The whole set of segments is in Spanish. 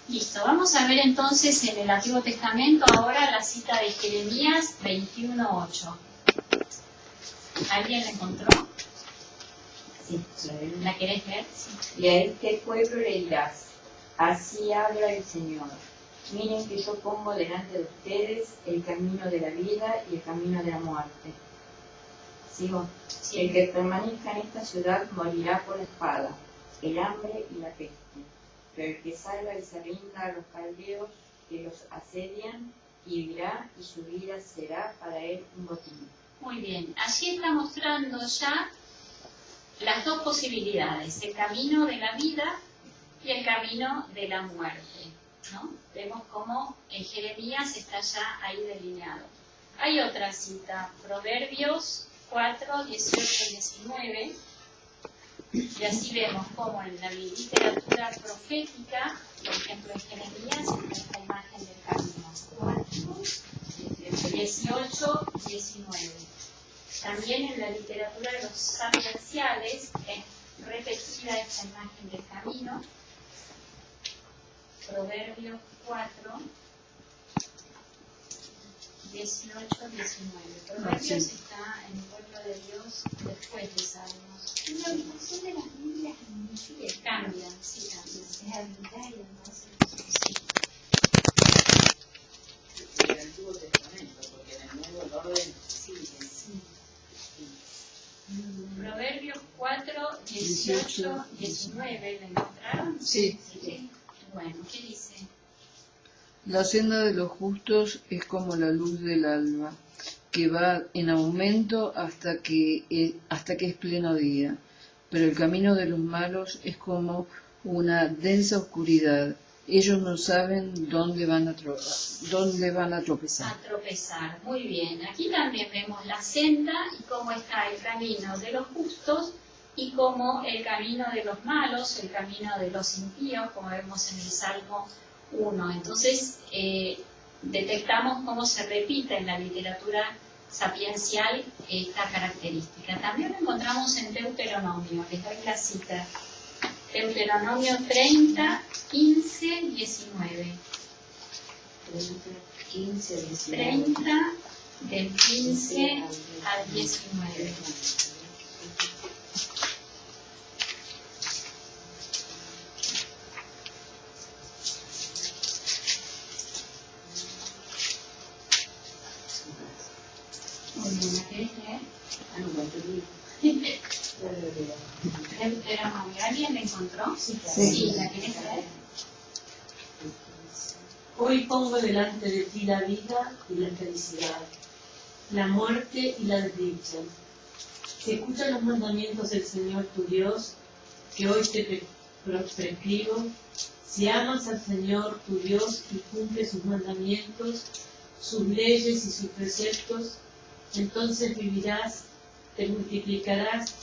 Listo, vamos a ver entonces en el Antiguo Testamento ahora la cita de Jeremías 21:8. ¿Alguien la encontró? Sí, ¿La querés ver? Sí. y a este pueblo le dirás, así habla el Señor. Miren que yo pongo delante de ustedes el camino de la vida y el camino de la muerte. ¿Sigo? Sí. El que permanezca en esta ciudad morirá por la espada, el hambre y la peste. Pero el que salga y se rinda a los caldeos que los asedian, vivirá y su vida será para él un botín. Muy bien, allí está mostrando ya las dos posibilidades, el camino de la vida y el camino de la muerte, ¿no? Vemos cómo en Jeremías está ya ahí delineado. Hay otra cita, Proverbios 4, 18 y 19, y así vemos cómo en la literatura profética, por ejemplo en Jeremías, está esta imagen del camino. 4, 18, 19. También en la literatura de los sapienciales es repetida esta imagen del camino. Proverbios 4, 18, 19. Proverbios está en el pueblo de Dios después de Salmos. La ubicación de las Biblias Cambian, sí, cambian. es arbitraria, entonces. Sí. En el Antiguo Testamento, porque en el Nuevo el orden sigue. Sí. Proverbios 4, 18, 19. ¿La encontraron? Sí. Sí. Bueno, ¿qué dice? La senda de los justos es como la luz del alba, que va en aumento hasta que es pleno día. Pero el camino de los malos es como una densa oscuridad. Ellos no saben dónde van a tropezar. A tropezar, muy bien. Aquí también vemos la senda y cómo está el camino de los justos y cómo el camino de los malos, el camino de los impíos, como vemos en el Salmo 1. Entonces, detectamos cómo se repite en la literatura sapiencial esta característica. También lo encontramos en Deuteronomio, les doy la cita. Deuteronomio 30, 15, 19. 15, 19. 30, del 15 al 19. Muy bien, ¿la querés leer? Deuteronomio, ¿alguien la encontró? Sí, ¿la querés leer? Hoy pongo delante de ti la vida y la felicidad, la muerte y la desdicha. Si escuchas los mandamientos del Señor tu Dios, que hoy te prescribo, si amas al Señor tu Dios y cumples sus mandamientos, sus leyes y sus preceptos, entonces vivirás, te multiplicarás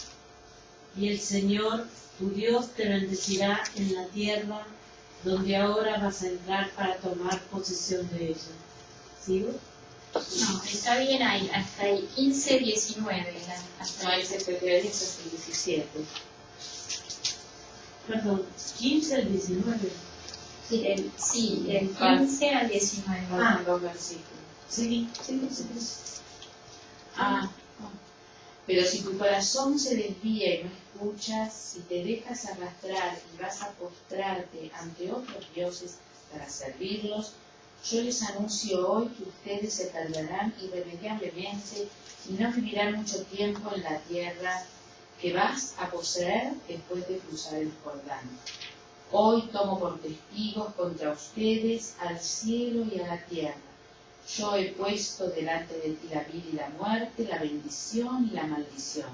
y el Señor tu Dios te bendecirá en la tierra donde ahora vas a entrar para tomar posesión de ella. ¿Sigo? No, está bien ahí, hasta ahí, 15, 19. Hasta ahí. Ese Febrerías hasta el 17. Perdón, 15 al 19. Sí, del 15 al 19. Ah, Los versículos. Sí. Pero si tu corazón se desvía y no escuchas, si te dejas arrastrar y vas a postrarte ante otros dioses para servirlos, yo les anuncio hoy que ustedes se tardarán irremediablemente y no vivirán mucho tiempo en la tierra que vas a poseer después de cruzar el Jordán. Hoy tomo por testigos contra ustedes al cielo y a la tierra. Yo he puesto delante de ti la vida y la muerte, la bendición y la maldición.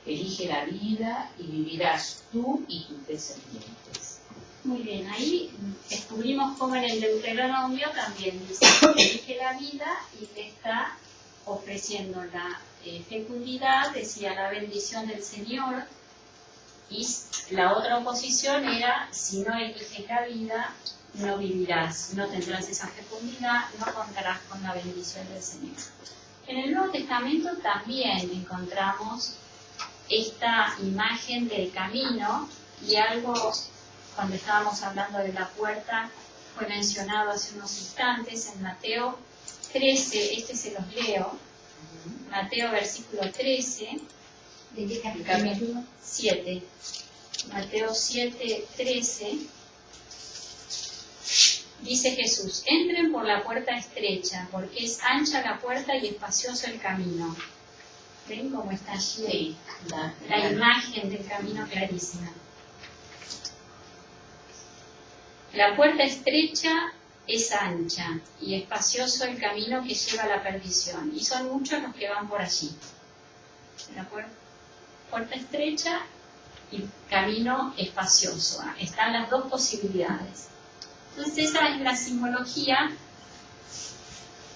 Elige la vida y vivirás tú y tus descendientes. Muy bien, ahí descubrimos cómo en el Deuteronomio también dice que elige la vida y le está ofreciendo la fecundidad, decía la bendición del Señor, y la otra oposición era, si no eliges la vida, no vivirás, no tendrás esa fecundidad, no contarás con la bendición del Señor. En el Nuevo Testamento también encontramos esta imagen del camino y algo, cuando estábamos hablando de la puerta, fue mencionado hace unos instantes en Mateo 13, este se los leo, Mateo versículo 13, ¿De qué capítulo 7, Mateo 7, 13, dice Jesús, entren por la puerta estrecha, porque es ancha la puerta y espacioso el camino. ¿Ven cómo está allí? La imagen del camino clarísima. La puerta estrecha es ancha y espacioso el camino que lleva a la perdición. Y son muchos los que van por allí. La puerta estrecha y camino espacioso. Están las dos posibilidades. Entonces esa es la simbología.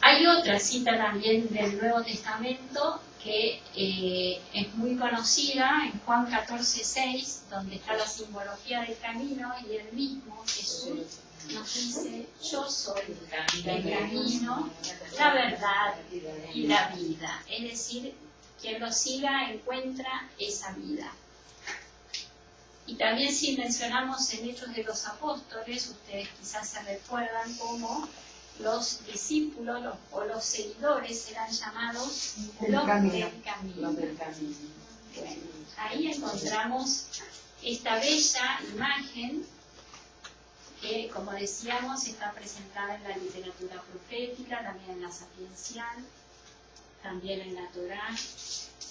Hay otra cita también del Nuevo Testamento que es muy conocida en Juan 14:6, donde está la simbología del camino, y el mismo Jesús nos dice, yo soy el camino, la verdad y la vida. Es decir, quien lo siga encuentra esa vida. Y también si mencionamos en Hechos de los Apóstoles, ustedes quizás se recuerdan cómo los discípulos o los seguidores eran llamados los del camino. Bueno, ahí encontramos esta bella imagen que, como decíamos, está presentada en la literatura profética, también en la sapiencial, también en la Torá,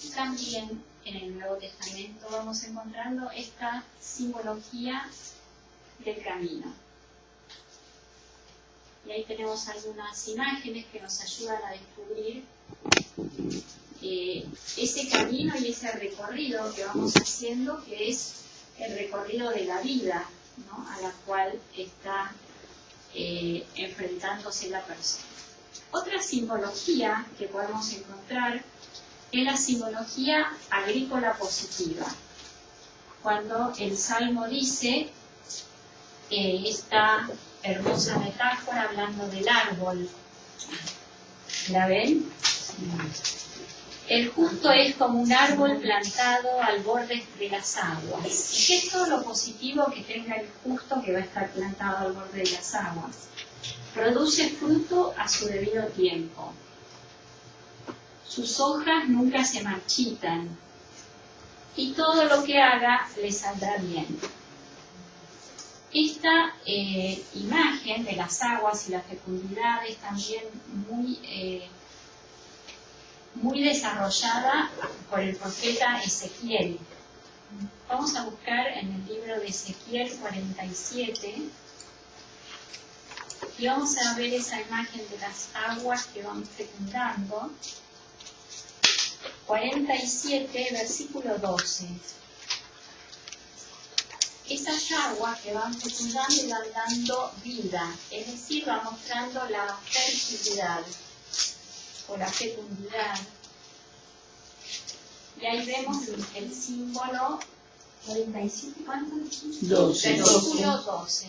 y también en el Nuevo Testamento vamos encontrando esta simbología del camino. Y ahí tenemos algunas imágenes que nos ayudan a descubrir ese camino y ese recorrido que vamos haciendo, que es el recorrido de la vida, ¿no?, a la cual está enfrentándose la persona. Otra simbología que podemos encontrar es la simbología agrícola positiva. Cuando el Salmo dice esta hermosa metáfora hablando del árbol, ¿la ven? El justo es como un árbol plantado al borde de las aguas. ¿Y qué es todo lo positivo que tenga el justo que va a estar plantado al borde de las aguas? Produce fruto a su debido tiempo. Sus hojas nunca se marchitan y todo lo que haga le saldrá bien. Esta imagen de las aguas y la fecundidad es también muy desarrollada por el profeta Ezequiel. Vamos a buscar en el libro de Ezequiel 47 y vamos a ver esa imagen de las aguas que van fecundando. 47, versículo 12. Esas aguas que van fecundando y van dando vida, es decir, van mostrando la fertilidad o la fecundidad. Y ahí vemos el símbolo 47, ¿cuánto? 12. Versículo 12.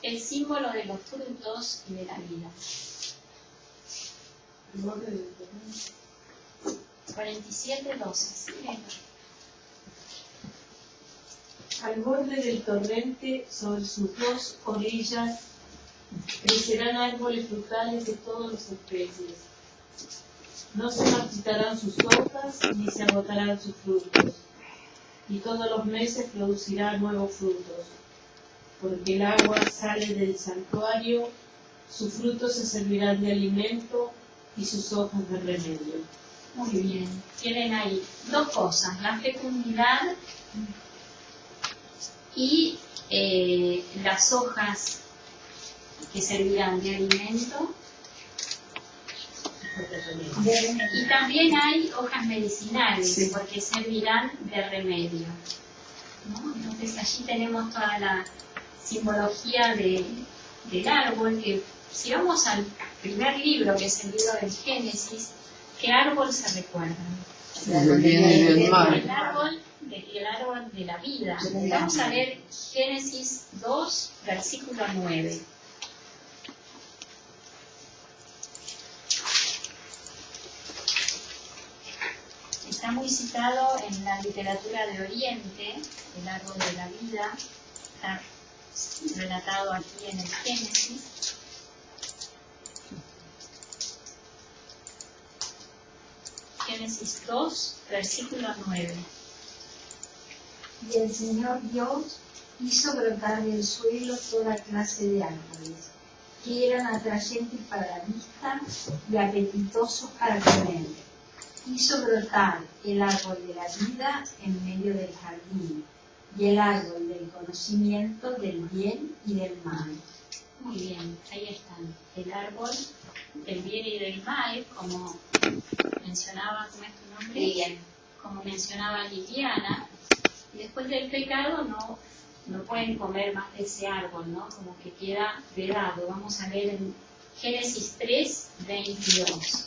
El símbolo de los frutos y de la vida. 47, 12. Sí. Al borde del torrente, sobre sus dos orillas, crecerán árboles frutales de todas las especies. No se marchitarán sus hojas, ni se agotarán sus frutos. Y todos los meses producirá nuevos frutos. Porque el agua sale del santuario, sus frutos se servirán de alimento y sus hojas de remedio. Muy bien. Tienen ahí dos cosas, la fecundidad y las hojas que servirán de alimento. Y también hay hojas medicinales, sí, porque servirán de remedio, ¿no? Entonces allí tenemos toda la simbología del árbol, que si vamos al primer libro, que es el libro del Génesis, ¿qué árbol se recuerda? El bien y el mal. El árbol de la vida. Vamos a ver Génesis 2, versículo 9. Está muy citado en la literatura de Oriente, el árbol de la vida. Está relatado aquí en el Génesis. Génesis 2, versículo 9. Y el Señor Dios hizo brotar del suelo toda clase de árboles, que eran atrayentes para la vista y apetitosos para comer. Hizo brotar el árbol de la vida en medio del jardín, y el árbol del conocimiento del bien y del mal. Muy bien, ahí están. El árbol del bien y del mal, como mencionaba, ¿cómo es tu nombre? Liliana. Como mencionaba Liliana. Y después del pecado no pueden comer más de ese árbol, ¿no? Como que queda vedado. Vamos a ver en Génesis 3, 22.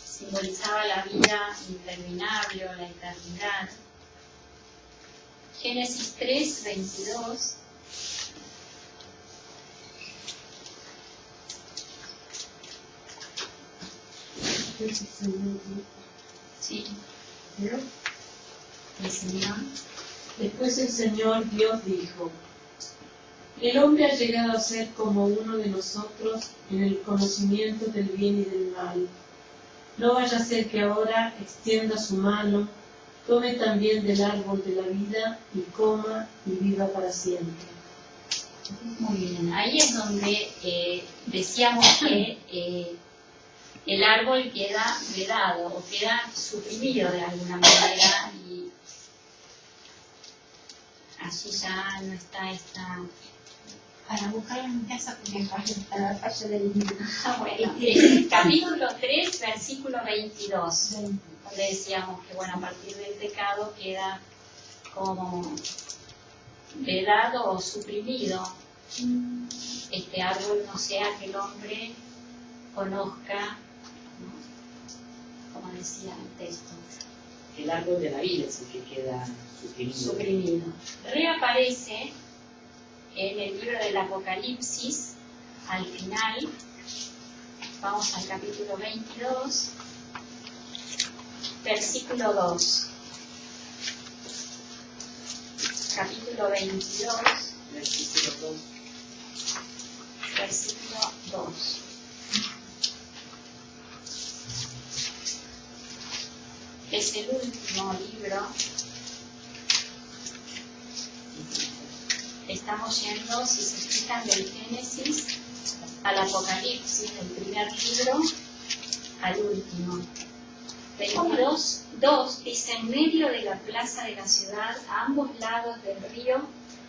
Simbolizaba la vida interminable o la eternidad. Génesis 3, 22. Sí. El Señor. Después el Señor Dios dijo: el hombre ha llegado a ser como uno de nosotros en el conocimiento del bien y del mal. No vaya a ser que ahora extienda su mano, tome también del árbol de la vida y coma y viva para siempre. Muy bien, ahí es donde decíamos que el árbol queda vedado o queda suprimido de alguna manera y allí ya no está esta... Para buscarlo en mi casa porque para la falla del libro. Bueno, capítulo 3, versículo 22, donde decíamos que bueno, a partir del pecado queda como vedado o suprimido este árbol, no sea que el hombre conozca, ¿no? Como decía el texto. El árbol de la vida es el que queda suprimido. Reaparece en el libro del Apocalipsis, al final, vamos al capítulo 22, versículo 2. Capítulo 22, Versículo 2. versículo 2. Es el último libro. Estamos yendo, si se fijan, del Génesis al Apocalipsis, del primer libro al último. 22:2 dice: en medio de la plaza de la ciudad, a ambos lados del río,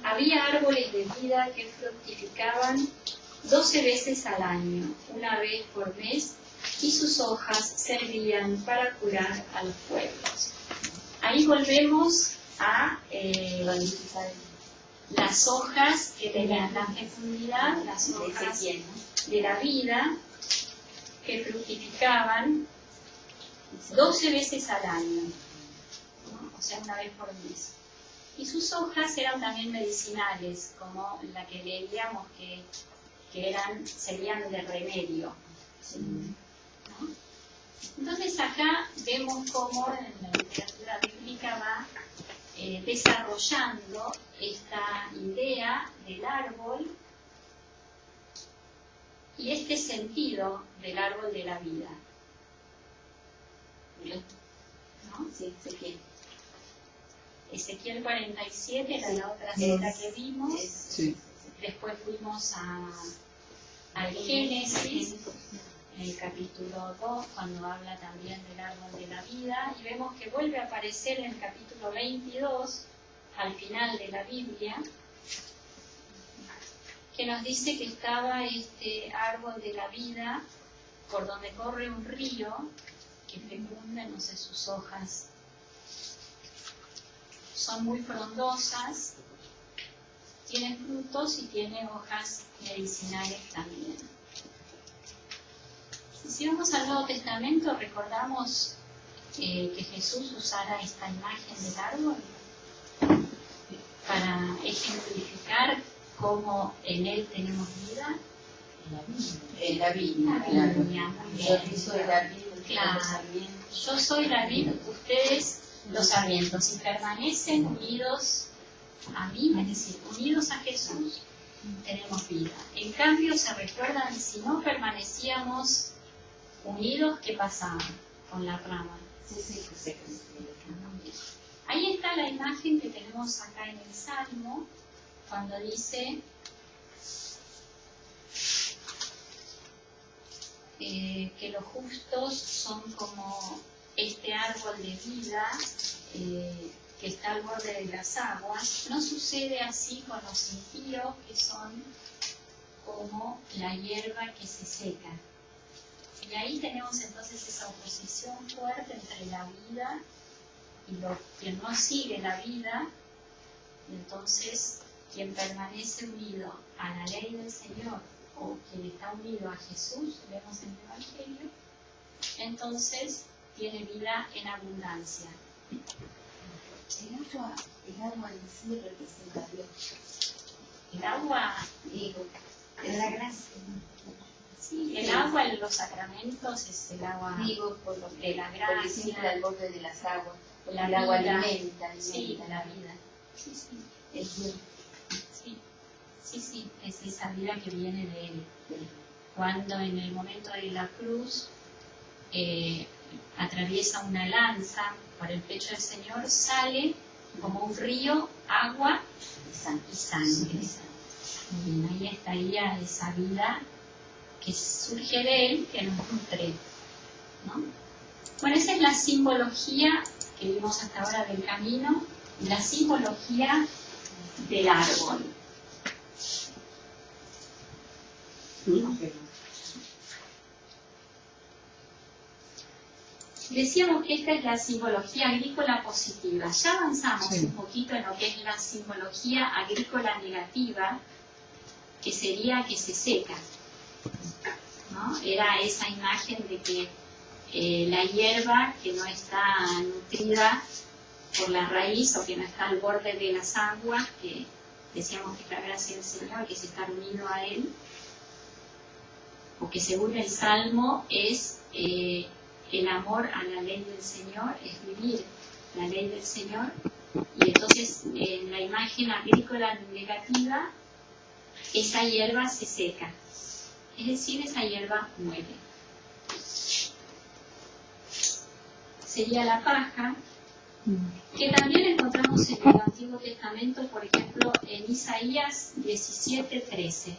había árboles de vida que fructificaban 12 veces al año, una vez por mes, y sus hojas servían para curar a los pueblos. Ahí volvemos a las hojas que tenían la fecundidad, las hojas de la vida, que fructificaban 12 veces al año, ¿no? O sea, una vez por mes. Y sus hojas eran también medicinales, como la que leíamos que serían de remedio. ¿No? Entonces acá vemos cómo en la literatura bíblica va desarrollando esta idea del árbol y este sentido del árbol de la vida. ¿No? Sí, Ezequiel. Ezequiel 47 era la otra cita que vimos. Sí. Después fuimos al Génesis, en el capítulo 2, cuando habla también del árbol de la vida, y vemos que vuelve a aparecer en el capítulo 22, al final de la Biblia, que nos dice que estaba este árbol de la vida por donde corre un río que fecunda, entonces sus hojas son muy frondosas, tiene frutos y tiene hojas medicinales también. Si vamos al Nuevo Testamento, recordamos que Jesús usara esta imagen del árbol para ejemplificar cómo en él tenemos vida. En la Biblia, claro. Yo soy la Biblia, Claro. los sarmientos. Yo soy la vid, ustedes los sarmientos, y permanecen unidos a mí, es decir, unidos a Jesús, tenemos vida. En cambio, se recuerdan, si no permanecíamos unidos, ¿qué pasaba con la rama? Ahí está la imagen que tenemos acá en el Salmo, cuando dice que los justos son como este árbol de vida que está al borde de las aguas. No sucede así con los impíos, que son como la hierba que se seca. Y ahí tenemos entonces esa oposición fuerte entre la vida y lo que no sigue la vida. Y entonces quien permanece unido a la ley del Señor, o quien está unido a Jesús, vemos en el Evangelio, entonces tiene vida en abundancia. El agua en sí representa a Dios. El agua, Digo, es la gracia. sí, el agua en los sacramentos es el agua Digo, por lo de que la porque siempre gracia, al borde de las aguas. Porque la el agua vida. alimenta Sí, la la vida. vida. Sí, sí, Es Dios. sí, es esa vida que viene de Él. Cuando en el momento de la cruz atraviesa una lanza por el pecho del Señor, sale como un río, agua y sangre. Muy bien, ahí estaría esa vida que surge de Él, que nos nutre, ¿no? Bueno, esa es la simbología que vimos hasta ahora del camino, y la simbología del árbol. Decíamos que esta es la simbología agrícola positiva. Ya avanzamos un poquito en lo que es la simbología agrícola negativa, que sería que se seca, ¿no? Era esa imagen de que la hierba que no está nutrida por la raíz o que no está al borde de las aguas, que decíamos que es la gracia del Señor, que es estar unido a Él, o que según el Salmo es el amor a la ley del Señor, es vivir la ley del Señor. Y entonces en la imagen agrícola negativa, esa hierba se seca, es decir, esa hierba muere. Sería la paja, que también encontramos en el Antiguo Testamento, por ejemplo, en Isaías 17:13.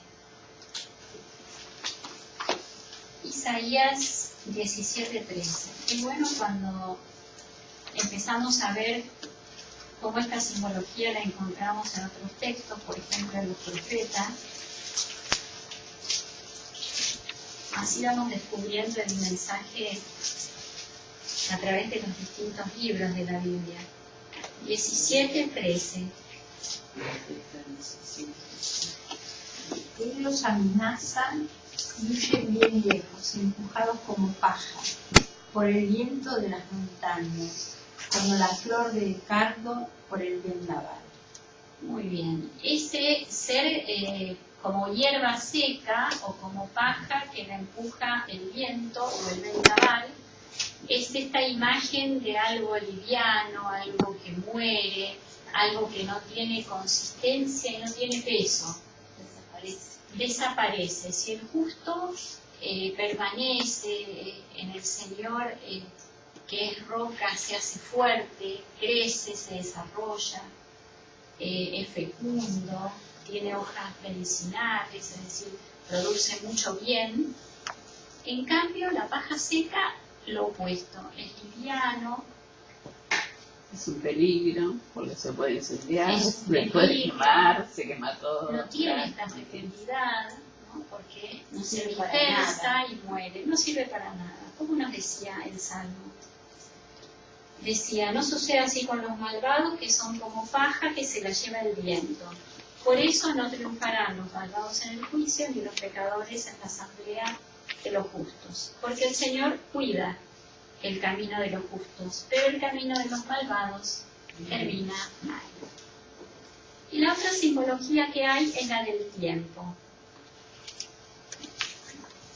Isaías 17:13. Qué bueno cuando empezamos a ver cómo esta simbología la encontramos en otros textos, por ejemplo en los profetas. Así vamos descubriendo el mensaje a través de los distintos libros de la Biblia. 17:13. Él los amenaza y huyen bien lejos, empujados como paja por el viento de las montañas, como la flor del cardo por el vendaval. Muy bien. Ese ser como hierba seca o como paja que la empuja el viento o el vendaval, es esta imagen de algo liviano, algo que muere, algo que no tiene consistencia y no tiene peso. Desaparece. Si el justo permanece en el Señor, que es roca, se hace fuerte, crece, se desarrolla, es fecundo, tiene hojas medicinales, es decir, produce mucho bien. En cambio, la paja seca, lo opuesto, es liviano. Es un peligro, porque se puede incendiar, Es un se puede peligro. quemar, se quema todo. No tiene claro, esta fecundidad, ¿no? Porque No se sirve para dispersa nada. y muere, no sirve para nada. ¿Cómo nos decía el Salmo? Decía, no sucede así con los malvados, que son como paja que se la lleva el viento. Por eso no triunfarán los malvados en el juicio, ni los pecadores en la asamblea de los justos. Porque el Señor cuida el camino de los justos, pero el camino de los malvados termina mal. Y la otra simbología que hay es la del tiempo.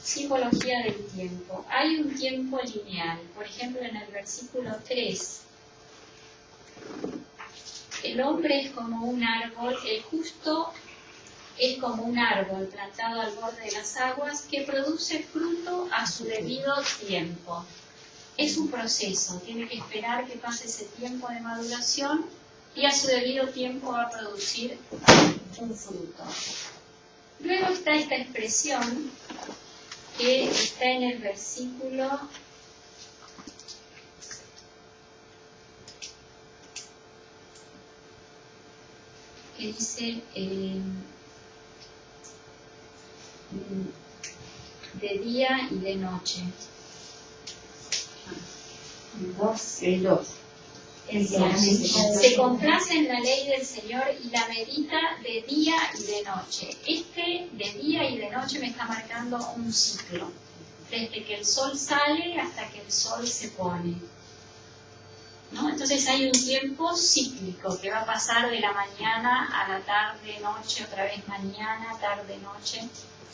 Simbología del tiempo. Hay un tiempo lineal. Por ejemplo, en el versículo 3 el hombre es como un árbol, el justo es como un árbol plantado al borde de las aguas que produce fruto a su debido tiempo. Es un proceso, tiene que esperar que pase ese tiempo de maduración y a su debido tiempo va a producir un fruto. Luego está esta expresión que está en el versículo 2, que dice de día y de noche. El 2. Se complace en la ley del Señor y la medita de día y de noche. Este de día y de noche me está marcando un ciclo, desde que el sol sale hasta que el sol se pone, ¿no? Entonces hay un tiempo cíclico que va a pasar de la mañana a la tarde, noche, otra vez mañana, tarde, noche,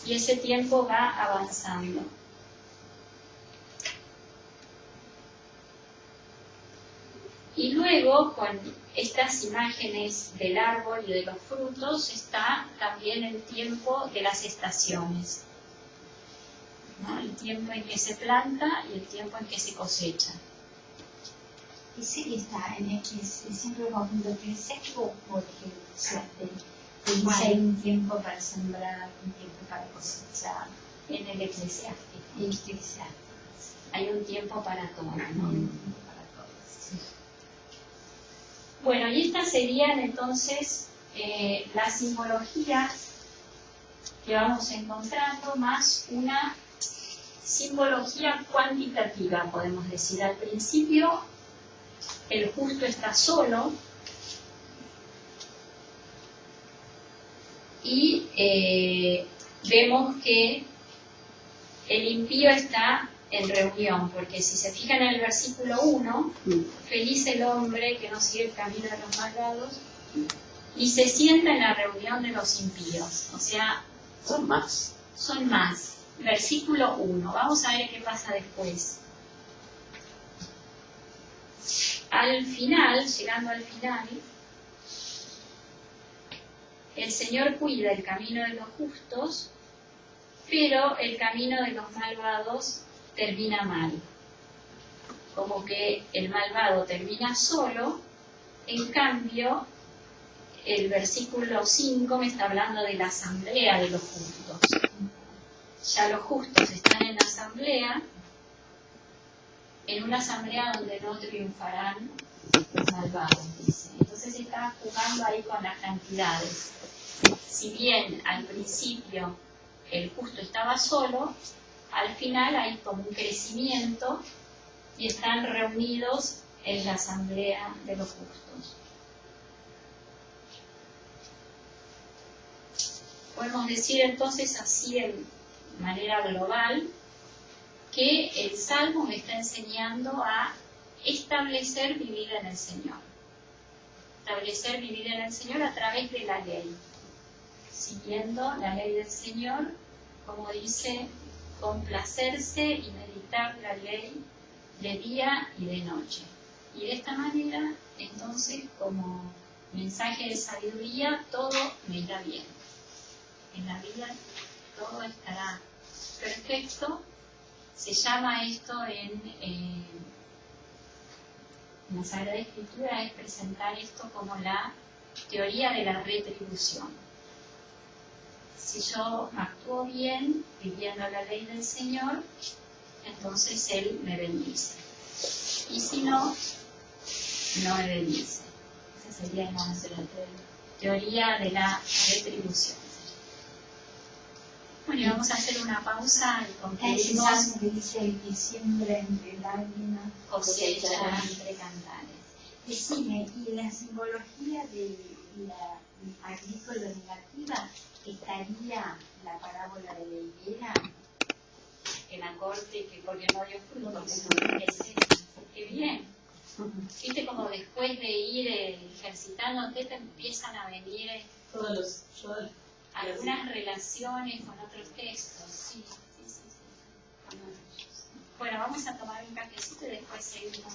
y ese tiempo va avanzando. Y luego, con estas imágenes del árbol y de los frutos, está también el tiempo de las estaciones, ¿no? El tiempo en que se planta y el tiempo en que se cosecha. Ese que está en el que siempre confundo que es seco porque dice hay un tiempo para sembrar, un tiempo para cosechar. En el Eclesiástico. Hay un tiempo para todo, ¿no? Bueno, y estas serían entonces las simbologías que vamos encontrando, más una simbología cuantitativa, podemos decir. Al principio, el justo está solo y vemos que el impío está en reunión, porque si se fijan en el versículo 1, feliz el hombre que no sigue el camino de los malvados y se sienta en la reunión de los impíos. O sea, Son más. son más. Versículo 1. Vamos a ver qué pasa después. Al final, llegando al final, el Señor cuida el camino de los justos, pero el camino de los malvados termina mal. Como que el malvado termina solo. En cambio, el versículo 5 me está hablando de la asamblea de los justos. Ya los justos están en la asamblea, en una asamblea donde no triunfarán los malvados, dice. Entonces está jugando ahí con las cantidades. Si bien al principio el justo estaba solo, al final hay como un crecimiento y están reunidos en la asamblea de los justos. Podemos decir entonces así de manera global que el Salmo me está enseñando a establecer mi vida en el Señor. Establecer mi vida en el Señor a través de la ley. Siguiendo la ley del Señor, como dice, complacerse y meditar la ley de día y de noche. Y de esta manera, entonces, como mensaje de sabiduría, todo me irá bien. En la vida todo estará perfecto. Se llama esto en la Sagrada Escritura, es presentar esto como la teoría de la retribución. Si yo actúo bien, viviendo la ley del Señor, entonces Él me bendice. Y si no, no me bendice. Esa sería la teoría de la retribución. Bueno, y vamos a hacer una pausa y concluimos. Ese que dice el que siembra entre lágrimas Cosecha entre cantares. Decime, ¿y la simbología de la agrícola negativa estaría la parábola de la higuera? En la corte, que porque no dio fruto, qué bien. Viste como después de ir ejercitándote te empiezan a venir algunas relaciones con otros textos. Sí. Bueno, vamos a tomar un cafecito y después seguimos.